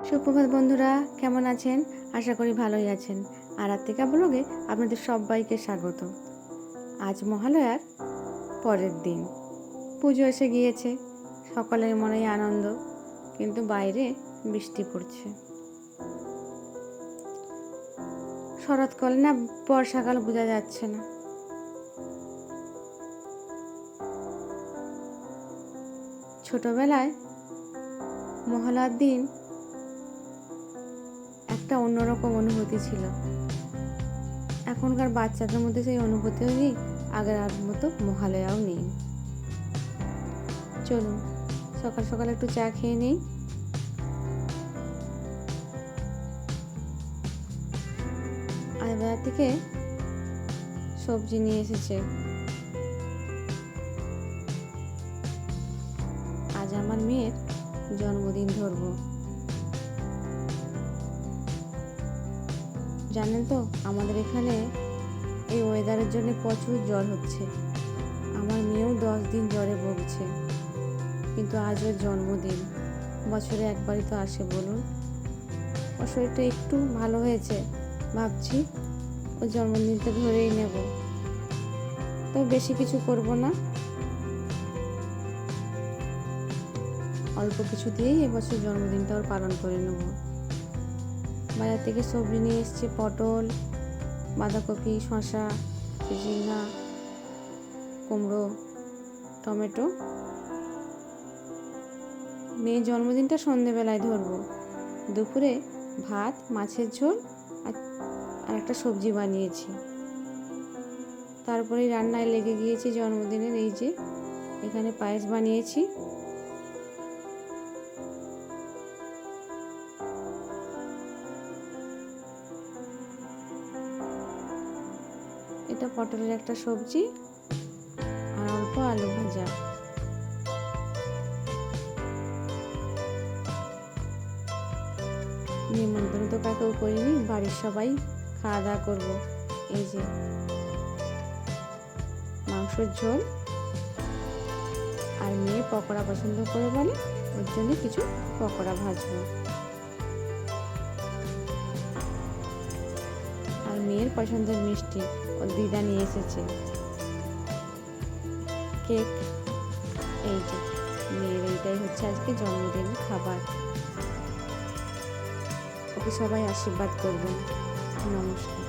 সুপ্রভাত বন্ধুরা, কেমন আছেন? আশা করি ভালোই আছেন। আর আত্মিকা ব্লগে আপনাদের সবাইকে স্বাগত। আজ মহালয়ার পরের দিন, পুজো এসে গিয়েছে। সকলের মনেই আনন্দ, কিন্তু বাইরে বৃষ্টি পড়ছে। শরৎকাল না বর্ষাকাল বোঝা যাচ্ছে না। ছোটবেলায় মহালয়ার দিন একটা অন্যরকম অনুভূতি ছিল। এখনকার বাচ্চাদের মধ্যে সেই অনুভূতিও নেই, আগের মতো মহালয়াও নেই। চলুন সকাল সকাল একটু চা খেয়ে নেই। আর বাজার থেকে সবজি নিয়ে এসেছে। আজ আমার মেয়ের জন্মদিন ধরবো। জানেন তো, আমাদের এখানে এই ওয়েদারের জন্য প্রচুর জ্বর হচ্ছে। আমার মেয়েও 10 দিন জ্বরে ভুগছে, কিন্তু আজ ওর জন্মদিন। বছরে একবারই তো আসে বলুন। ওর শরীরটা একটু ভালো হয়েছে, ভাবছি ওর জন্মদিনটা ধরেই নেব। তবে বেশি কিছু করব না, অল্প কিছু দিয়েই এবছর জন্মদিনটা ওর পালন করে নেব। বাজার থেকে সবজি নিয়ে এসছে, পটল, বাঁধাকপি, শসা, ঝিঙা, কুমড়ো, টমেটো। মেয়ের জন্মদিনটা সন্ধেবেলায় ধরবো। দুপুরে ভাত, মাছের ঝোল আর একটা সবজি বানিয়েছি। তারপরে রান্নায় লেগে গিয়েছি জন্মদিনের। এই যে এখানে পায়েস বানিয়েছি। এটা পটলের একটা সবজি আর অল্প আলু ভাজা। নিমন্ত্রণ তো কাকেও করিনি, বাড়ির সবাই খাওয়া দাওয়া করবো। এই যে মাংসের ঝোল, আর মেয়ে পকোড়া পছন্দ করে বলে, ওর জন্য কিছু পকোড়া ভাজবো। আর মেয়ের পছন্দের মিষ্টি ওর দিদা নিয়ে এসেছে, কেক। এই যে মেয়ের এইটাই হচ্ছে আজকে জন্মদিনের খাবার। ওকে সবাই আশীর্বাদ করবেন। নমস্কার।